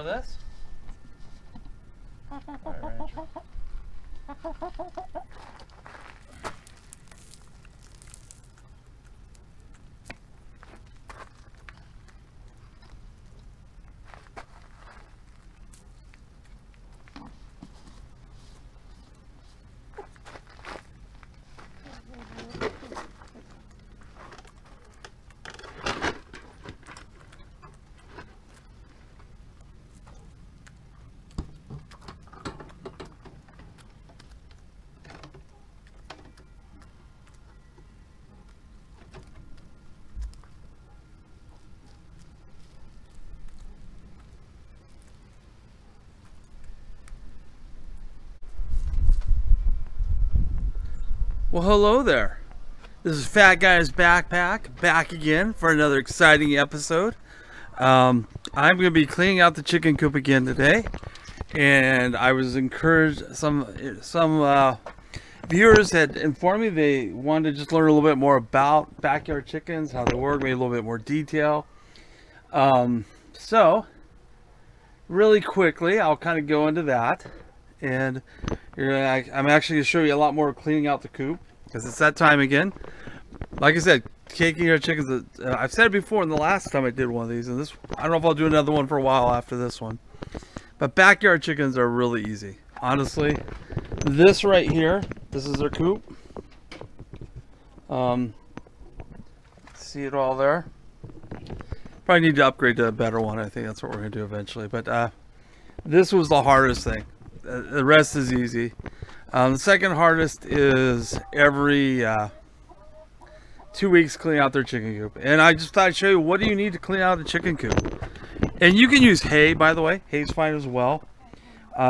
of this? All right, Ranger. Well, hello there. This is Fat Guy's Backpack, back again for another exciting episode. I'm going to be cleaning out the chicken coop again today, and I was encouraged. Some viewers had informed me they wanted to just learn a little bit more about backyard chickens, how they work, maybe a little bit more detail. So, really quickly, I'll kind of go into that. And I'm actually going to show you a lot more cleaning out the coop, because it's that time again. Like I said, taking our chickens, I've said it before in the last time I did one of these, and this, I don't know if I'll do another one for a while after this one. But backyard chickens are really easy. Honestly, this right here, this is their coop. See it all there? Probably need to upgrade to a better one. I think that's what we're going to do eventually. But this was the hardest thing. The rest is easy. The second hardest is every 2 weeks clean out their chicken coop. And I just thought I'd show you what do you need to clean out a chicken coop. And you can use hay, by the way. Hay's fine as well.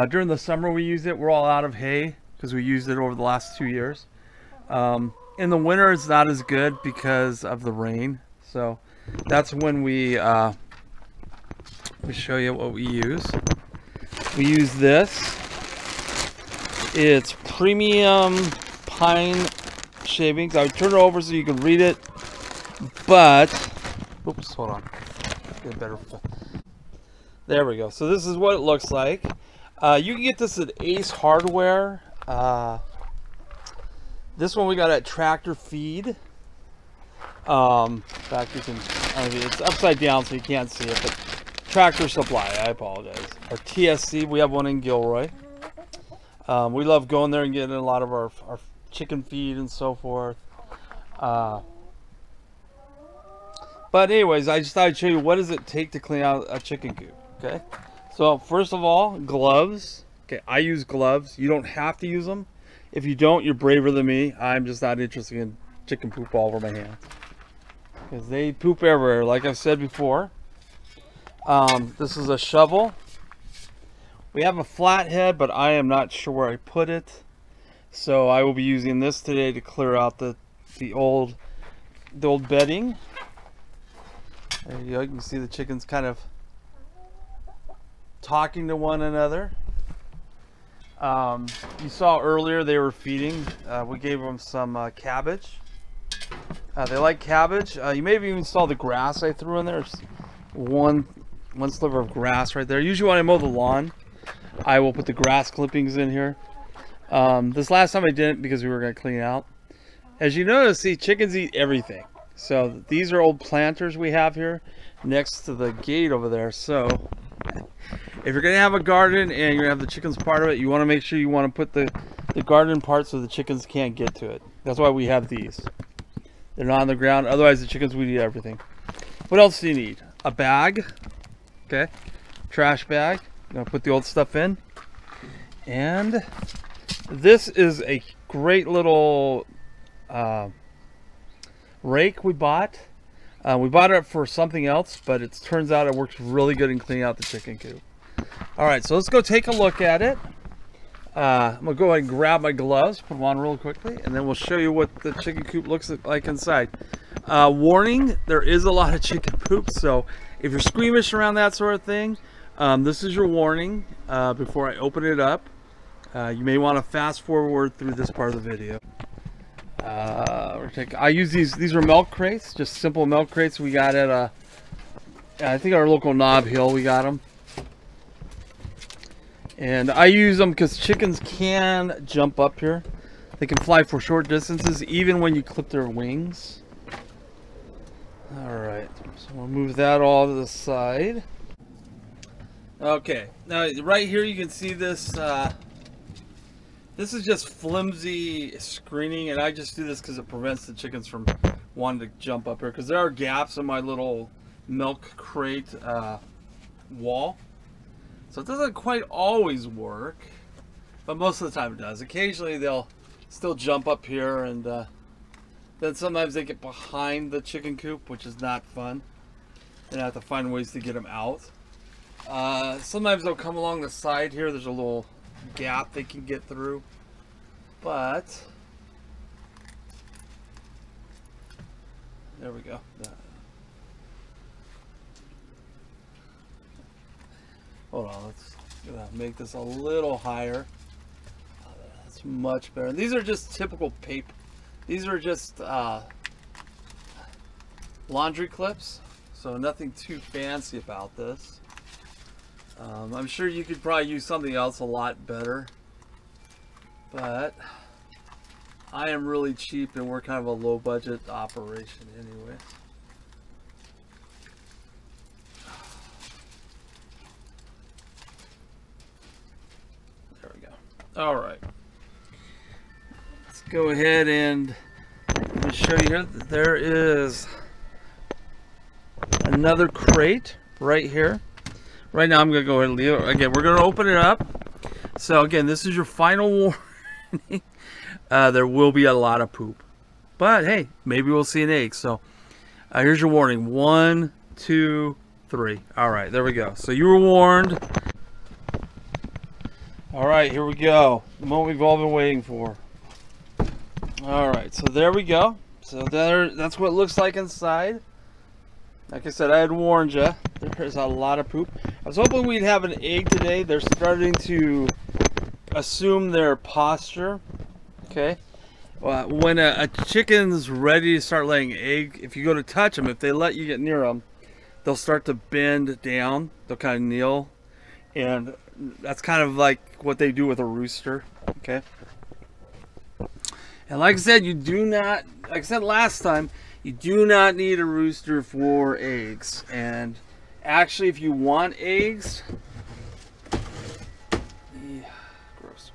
During the summer we use it. We're all out of hay because we used it over the last 2 years. In the winter it's not as good because of the rain. So that's when we show you what we use. We use this. It's premium pine shavings. I would turn it over so you can read it, but oops, hold on. Get better. There we go. So this is what it looks like. You can get this at Ace Hardware. This one we got at Tractor Feed. In fact, you can. I mean, it's upside down so you can't see it, but Tractor Supply. I apologize. Or TSC. We have one in Gilroy. We love going there and getting a lot of our chicken feed and so forth. But anyways, I just thought I'd show you what does it take to clean out a chicken coop. Okay, so first of all, gloves. Okay, I use gloves. You don't have to use them. If you don't, you're braver than me. I'm just not interested in chicken poop all over my hands, because they poop everywhere, like I've said before. This is a shovel. We have a flathead, but I am not sure where I put it. So I will be using this today to clear out the old bedding. There you go. You can see the chickens kind of talking to one another. You saw earlier they were feeding. We gave them some cabbage. They like cabbage. You may have even saw the grass I threw in there. There's one sliver of grass right there. Usually when I mow the lawn, I will put the grass clippings in here. This last time I didn't because we were going to clean out. As you notice, see, chickens eat everything. So these are old planters we have here next to the gate over there. So if you're going to have a garden and you're going to have the chickens part of it, you want to make sure you want to put the garden part so the chickens can't get to it. That's why we have these. They're not on the ground. Otherwise, the chickens would eat everything. What else do you need? A bag. Okay. Trash bag. I'm going to put the old stuff in. And this is a great little rake we bought. We bought it for something else, but it turns out it works really good in cleaning out the chicken coop. Alright, so let's go take a look at it. I'm going to go ahead and grab my gloves, put them on real quickly, and then we'll show you what the chicken coop looks like inside. Warning, there is a lot of chicken poop, so if you're squeamish around that sort of thing, this is your warning before I open it up. You may want to fast forward through this part of the video. I use these are milk crates, just simple milk crates we got at I think our local Knob Hill we got them. And I use them because chickens can jump up here. They can fly for short distances even when you clip their wings. Alright, so we'll move that all to the side. Okay, now right here you can see this. This is just flimsy screening, and I just do this because it prevents the chickens from wanting to jump up here. Because there are gaps in my little milk crate wall. So it doesn't quite always work, but most of the time it does. Occasionally they'll still jump up here, and then sometimes they get behind the chicken coop, which is not fun. And I have to find ways to get them out. Sometimes they'll come along the side here. There's a little gap they can get through, but there we go. Hold on, let's make this a little higher. That's much better. These are just typical paper. These are just laundry clips, so nothing too fancy about this. I'm sure you could probably use something else a lot better, but I am really cheap and we're kind of a low budget operation anyway. There we go. All right, let's go ahead and let me show you here. There is another crate right here. Right now I'm going to go ahead and leave it. Again, we're going to open it up. So again, this is your final warning. There will be a lot of poop. But hey, maybe we'll see an egg. So here's your warning. 1, 2, 3. Alright, there we go. So you were warned. Alright, here we go. The moment we've all been waiting for. Alright, so there we go. So that's what it looks like inside. Like I said, I had warned you. There's a lot of poop. I was hoping we'd have an egg today. They're starting to assume their posture. Okay. When a chicken's ready to start laying an egg, if you go to touch them, if they let you get near them, they'll start to bend down. They'll kind of kneel. And that's kind of like what they do with a rooster. Okay. And like I said, you do not, like I said last time, you do not need a rooster for eggs. And actually, if you want eggs, gross.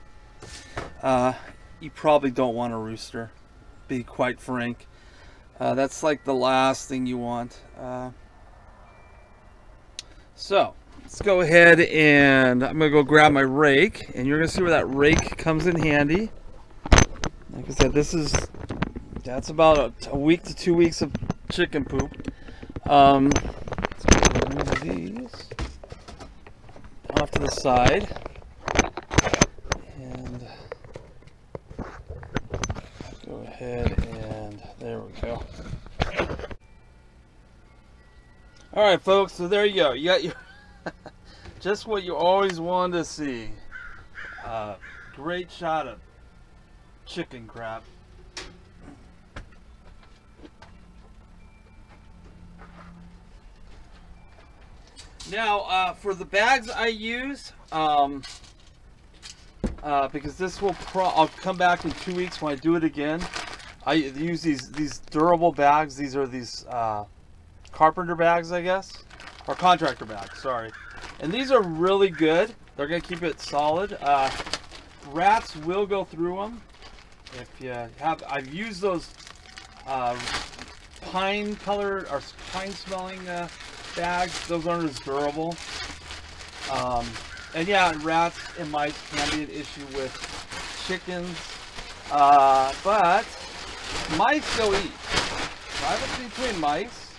You probably don't want a rooster, be quite frank. That's like the last thing you want. So let's go ahead and I'm gonna go grab my rake, and you're gonna see where that rake comes in handy. Like I said, that's about a week to 2 weeks of chicken poop. Let's move these off to the side, and go ahead and there we go. All right, folks. So there you go. You got your just what you always wanted to see. Great shot of chicken crap. Now, for the bags I use, because this will I'll come back in 2 weeks when I do it again. I use these durable bags. These are these carpenter bags, I guess, or contractor bags. Sorry, and these are really good. They're gonna keep it solid. Rats will go through them. If you have, I've used those pine colored or pine smelling bags. Those aren't as durable. And yeah, rats and mice can be an issue with chickens, but mice go eat. So I haven't seen between mice,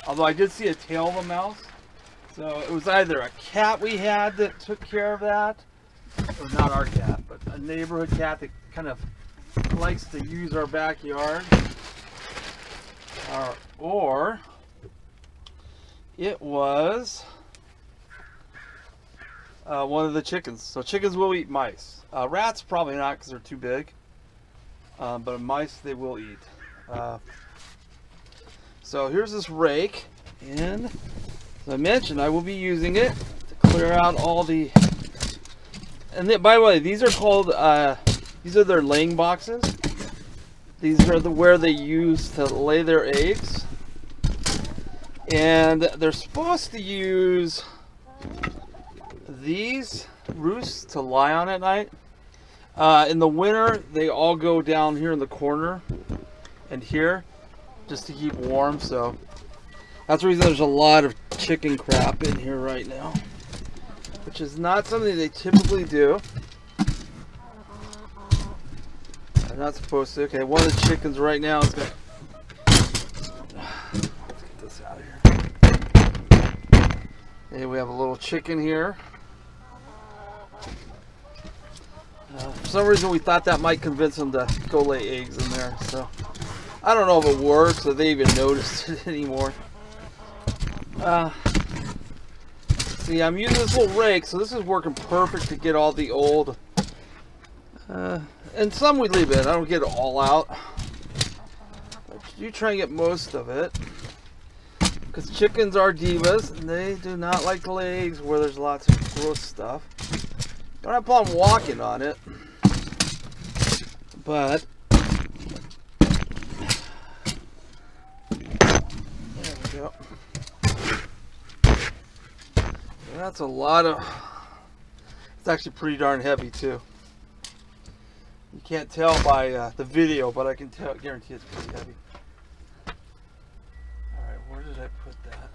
although I did see a tail of a mouse. So it was either a cat we had that took care of that, or not our cat, but a neighborhood cat that kind of likes to use our backyard, or it was one of the chickens. So chickens will eat mice. Rats probably not because they're too big, but mice they will eat. So here's this rake, and as I mentioned, I will be using it to clear out all the. And then, by the way, these are called. These are their laying boxes. These are where they use to lay their eggs. And they're supposed to use these roosts to lie on at night. In the winter, they all go down here in the corner and here just to keep warm. So that's the reason there's a lot of chicken crap in here right now, which is not something they typically do. They're not supposed to. Okay, one of the chickens right now is going to... Let's get this out of here. Okay, we have a little chicken here. For some reason we thought that might convince them to go lay eggs in there. So I don't know if it works or they even noticed it anymore. See, I'm using this little rake, so this is working perfect to get all the old... and some we leave in. I don't get it all out. But you try and get most of it. Because chickens are divas, and they do not like to lay eggs where there's lots of gross stuff. Don't have a problem walking on it. But... there we go. That's a lot of... It's actually pretty darn heavy, too. You can't tell by the video, but I can guarantee it's pretty heavy. Alright, where did I put that?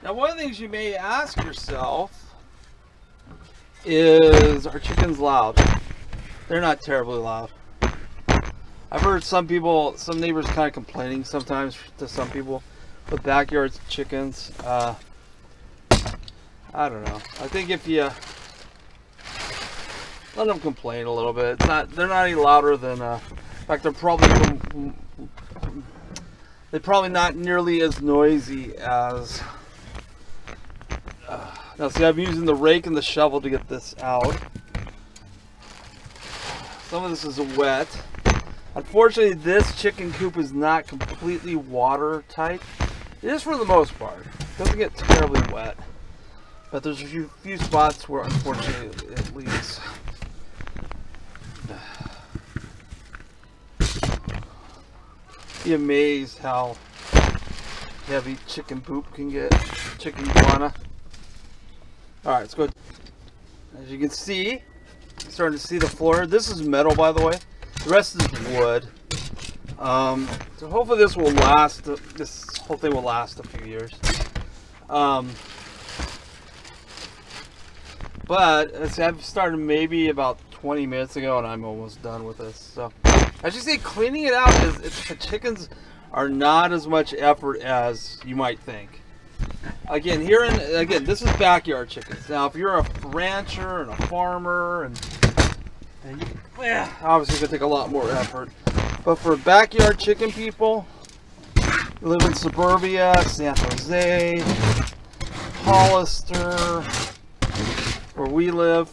Now, one of the things you may ask yourself is, are chickens loud? They're not terribly loud. I've heard some neighbors kind of complaining sometimes to some people with backyard chickens. I don't know. I think if you let them complain a little bit, they're not any louder than, in fact, they're probably not nearly as noisy as... now see, I'm using the rake and the shovel to get this out. Some of this is wet. Unfortunately, this chicken coop is not completely watertight. It is for the most part. It doesn't get terribly wet. But there's a few spots where unfortunately it leaks. Be amazed how heavy chicken poop can get. Chicken guana. Alright, let's go. As you can see, I'm starting to see the floor. This is metal, by the way. The rest is wood. So hopefully this will last. This whole thing will last a few years. But I've started maybe about 20 minutes ago, and I'm almost done with this. So, as you see, cleaning it out the chickens are not as much effort as you might think. Again, this is backyard chickens. Now, if you're a rancher and a farmer, and obviously it's gonna take a lot more effort. But for backyard chicken people, who live in suburbia, San Jose, Hollister, where we live,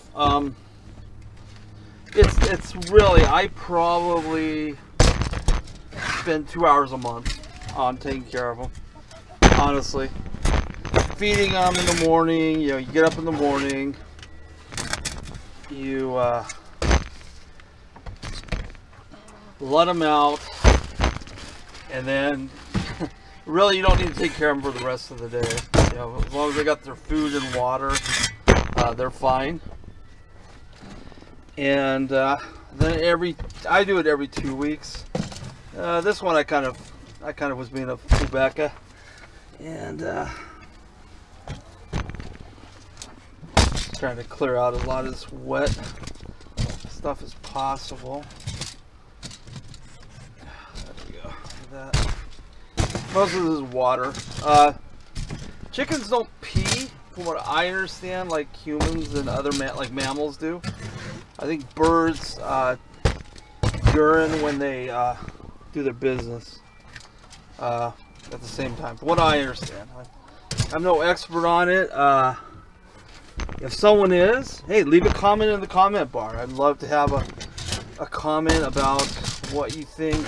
it's really, I probably spend 2 hours a month on taking care of them, honestly. Feeding them in the morning, you get up in the morning, you let them out, and then really you don't need to take care of them for the rest of the day. As long as they got their food and water, they're fine. And then I do it every 2 weeks. This one I kind of was being a Rebecca, and trying to clear out a lot of this wet stuff as possible. There we go. Look at that. Most of this is water. Chickens don't pee from what I understand, like humans and other like mammals do. I think birds urine when they do their business at the same time. From what I understand, I'm no expert on it. If someone is, hey, leave a comment in the comment bar. I'd love to have a comment about what you think,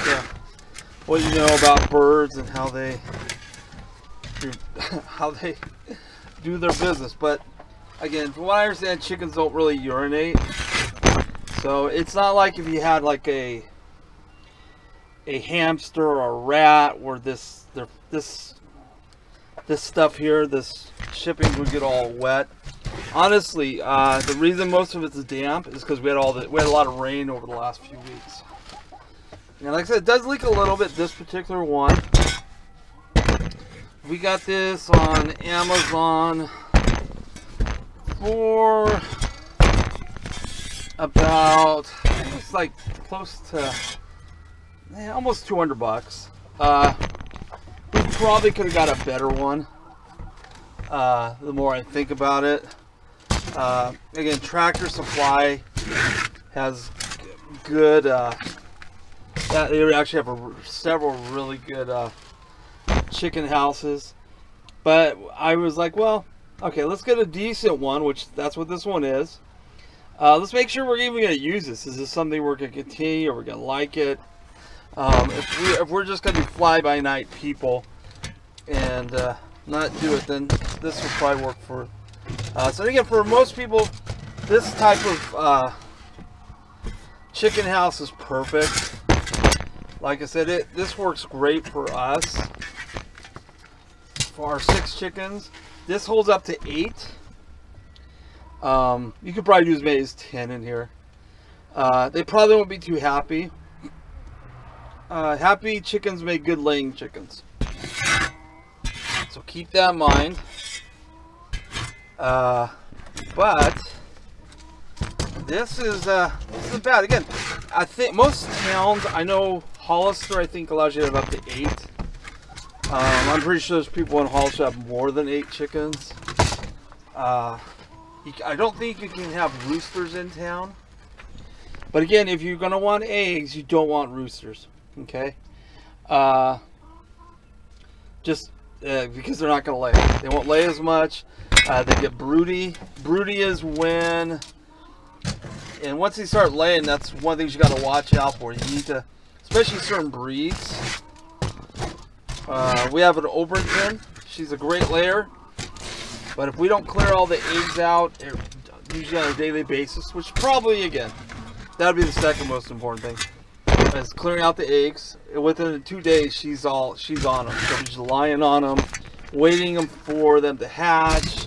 what you know about birds and how they do their business. But again, from what I understand, chickens don't really urinate. So it's not like if you had like a hamster or a rat where this stuff here, this shipping would get all wet. Honestly, the reason most of it's damp is because we had a lot of rain over the last few weeks. And like I said, it does leak a little bit, this particular one. We got this on Amazon for about, I think it's like close to almost 200 bucks. We probably could have got a better one. The more I think about it. Again, Tractor Supply has good, they actually have several really good chicken houses. But I was like, well, okay, let's get a decent one, which that's what this one is. Let's make sure we're even going to use this. Is this something we're going to continue, or we're going to like it? If we're just going to be fly-by-night people and not do it, then this will probably work for. So again, for most people, this type of chicken house is perfect. Like I said, this works great for us. For our 6 chickens, this holds up to 8. You could probably do as many as 10 in here. They probably won't be too happy. Happy chickens make good laying chickens. So keep that in mind. But this isn't bad. Again, I think most towns, I know Hollister, I think allows you to have up to 8. I'm pretty sure there's people in Hollister have more than 8 chickens. I don't think you can have roosters in town. But again, if you're going to want eggs, you don't want roosters. Okay? Just because they're not going to lay. They won't lay as much. They get broody. Broody is when, and once they start laying, that's one of the things you got to watch out for. You need to, especially certain breeds. We have an Oberton. She's a great layer. But if we don't clear all the eggs out, usually on a daily basis, which probably, again, that would be the second most important thing, is clearing out the eggs. Within 2 days, she's on them. So she's lying on them, waiting for them to hatch,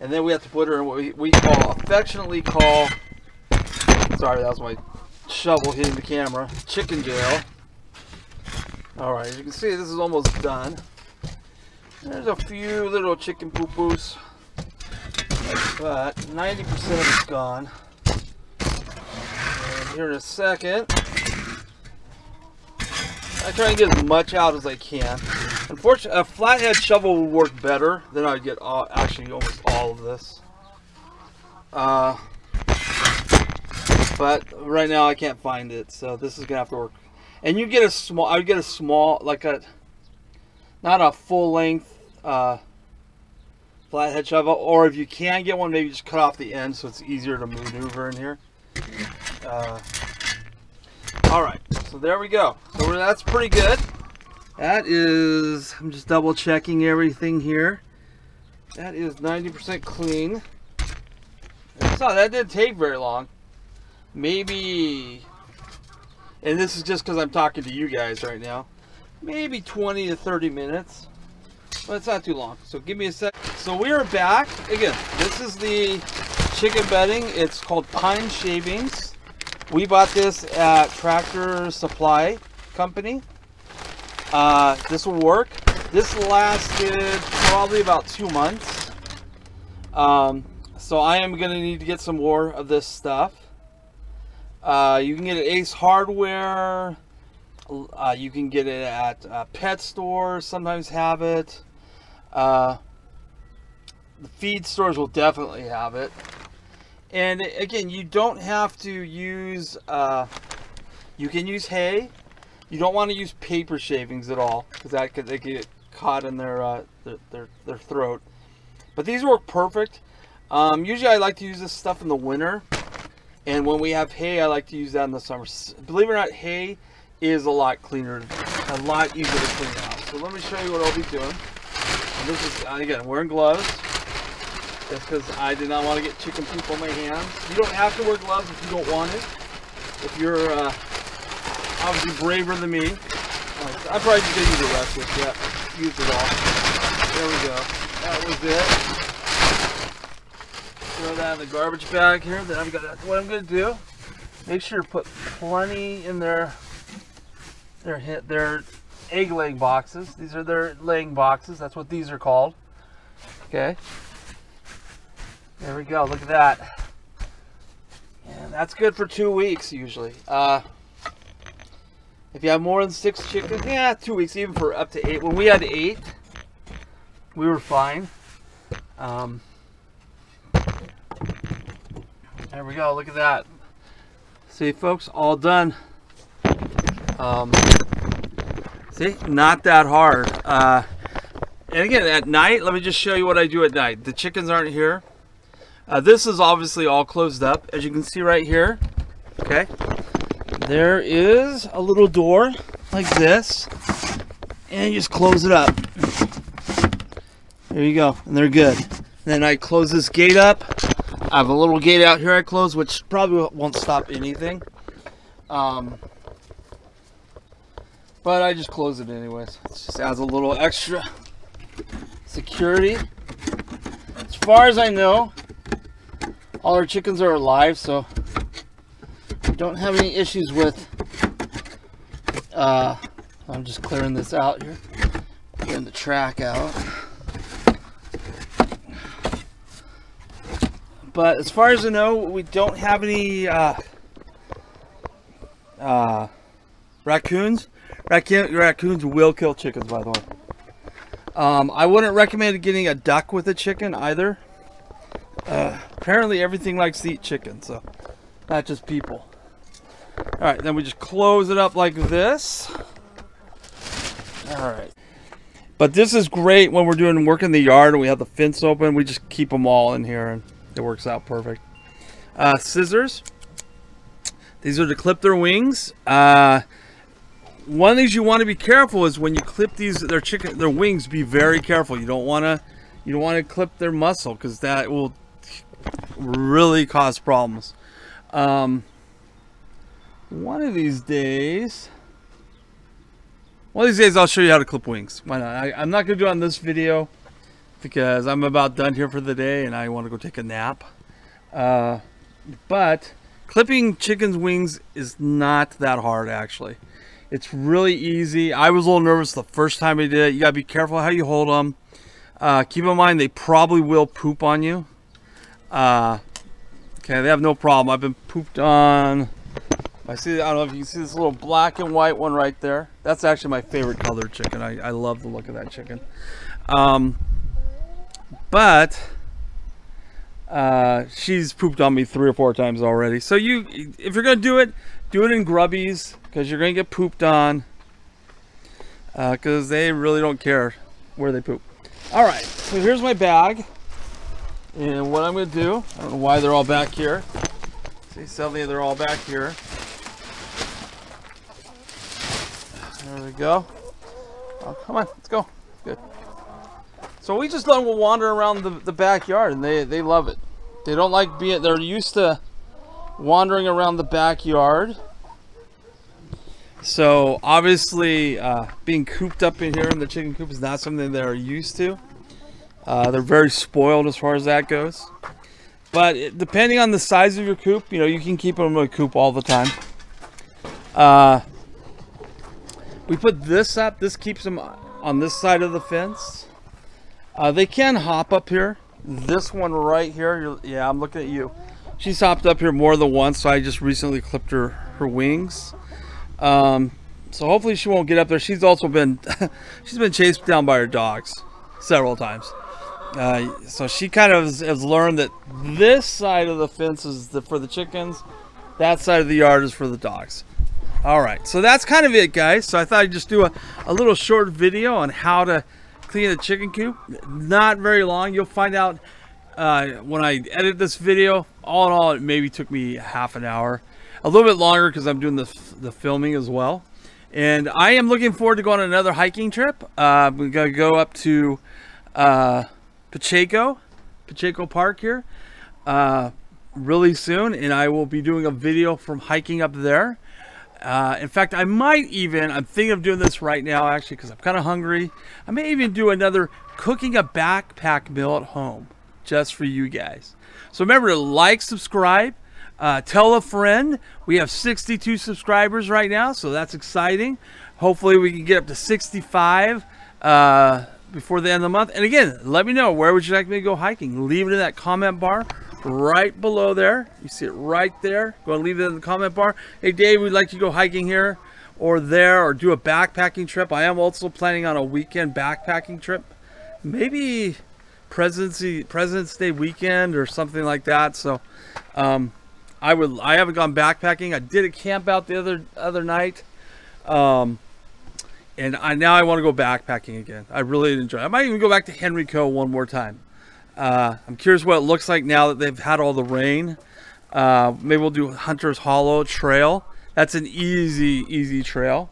and then we have to put her in what we affectionately call, sorry, that was my shovel hitting the camera, chicken jail. Alright, as you can see, this is almost done. There's a few little chicken poo-poos, but 90% of it's gone. And here in a second, I try and get as much out as I can. Unfortunately, a flathead shovel would work better. Then I'd get actually almost all of this. But right now I can't find it, so this is gonna have to work. And you get a small. I would get a small, like a, not a full length flathead shovel. Or if you can get one, maybe just cut off the end so it's easier to maneuver in here. All right, so there we go. So that's pretty good. That is, I'm just double checking everything here. That is 90% clean. So that didn't take very long. Maybe, and this is just because I'm talking to you guys right now, maybe 20 to 30 minutes. But it's not too long. So give me a sec. So we are back. Again, this is the chicken bedding. It's called Pine Shavings. We bought this at Tractor Supply Company. This will work. This lasted probably about 2 months. So I am going to need to get some more of this stuff. You can get it at Ace Hardware. You can get it at pet stores. Sometimes have it. the feed stores will definitely have it. And again, you don't have to use, you can use hay. You don't want to use paper shavings at all, because they get caught in their throat. But these work perfect. Usually I like to use this stuff in the winter. And when we have hay, I like to use that in the summer. Believe it or not, hay is a lot cleaner, a lot easier to clean out. So let me show you what I'll be doing. And this is, again, wearing gloves. That's because I did not want to get chicken poop on my hands. You don't have to wear gloves if you don't want it. If you're obviously braver than me. I'm probably just going to use the rest of it. Yeah, use it all. There we go. That was it. Throw that in the garbage bag here. Then what I'm going to do, make sure to put plenty in their egg laying boxes. These are their laying boxes. That's what these are called. Okay. There we go. Look at that. And that's good for 2 weeks usually. If you have more than 6 chickens, yeah, 2 weeks, even for up to 8. When we had 8, we were fine. There we go. Look at that. See, folks, all done. See, not that hard. And again, at night, let me just show you what I do at night. The chickens aren't here. This is obviously all closed up, as you can see right here. Okay, there is a little door like this, and you just close it up. There you go, and they're good. And then I close this gate up. I have a little gate out here I close, which probably won't stop anything. But I just close it anyways. It just adds a little extra security. As far as I know, all our chickens are alive, so don't have any issues with, I'm just clearing this out here, clearing the track out. But as far as I know, we don't have any raccoons. Raccoons will kill chickens, by the way. I wouldn't recommend getting a duck with a chicken either. Apparently everything likes to eat chicken, so not just people. Alright, then we just close it up like this. Alright. But this is great when we're doing work in the yard and we have the fence open. We just keep them all in here and it works out perfect. Scissors. These are to clip their wings. One of the things you want to be careful is when you clip their wings, be very careful. You don't want to clip their muscle, because that will really cause problems. One of these days I'll show you how to clip wings. Why not? I'm not going to do it on this video because I'm about done here for the day and I want to go take a nap. But clipping chickens' wings is not that hard, actually. It's really easy. I was a little nervous the first time I did it. You got to be careful how you hold them. Keep in mind they probably will poop on you. Okay, they have no problem. I've been pooped on. I don't know if you can see this little black and white one right there. That's actually my favorite colored chicken. I love the look of that chicken. But she's pooped on me 3 or 4 times already. So if you're gonna do it in grubbies, because you're gonna get pooped on. Because they really don't care where they poop. All right, so here's my bag. And what I'm going to do, I don't know why they're all back here. See, suddenly they're all back here. There we go. Oh, come on, let's go. Good. So we just let them wander around the backyard, and they love it. They don't like they're used to wandering around the backyard. So obviously being cooped up in here in the chicken coop is not something they're used to. They're very spoiled as far as that goes. But depending on the size of your coop, you can keep them in a coop all the time. We put this up. This keeps them on this side of the fence. They can hop up here. This one right here, yeah, I'm looking at you. She's hopped up here more than once, so I just recently clipped her wings. So hopefully she won't get up there. She's also been she's been chased down by her dogs several times. So she kind of has learned that this side of the fence is for the chickens. That side of the yard is for the dogs. All right, so that's kind of it, guys. So I thought I'd just do a little short video on how to clean a chicken coop. Not very long. You'll find out when I edit this video. All in all, it maybe took me half an hour. A little bit longer because I'm doing the filming as well. And I am looking forward to going on another hiking trip. We're going to go up to Pacheco Park here really soon. And I will be doing a video from hiking up there. In fact, I'm thinking of doing this right now, actually, because I'm kind of hungry. I may even do another cooking a backpack meal at home just for you guys. So remember to like, subscribe, tell a friend. We have 62 subscribers right now, so that's exciting. Hopefully we can get up to 65 before the end of the month. And again, let me know, where would you like me to go hiking? Leave it in that comment bar right below there. You see it right there. Go and leave it in the comment bar. Hey Dave, we'd like to go hiking here or there, or do a backpacking trip. I am also planning on a weekend backpacking trip, maybe President's Day weekend or something like that. So I haven't gone backpacking. I did a camp out the other night, and now I want to go backpacking again. I really enjoy it. I might even go back to Henrico one more time. I'm curious what it looks like now that they've had all the rain. Maybe we'll do Hunter's Hollow Trail. That's an easy trail.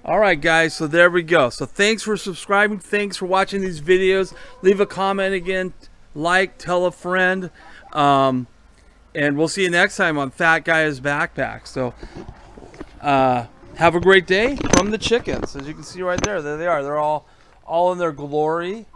All right, guys, so there we go. So thanks for subscribing. Thanks for watching these videos. Leave a comment again. Like, tell a friend. And we'll see you next time on Fat Guy's Backpack. So have a great day from the chickens. As you can see right there, there they are. They're all in their glory.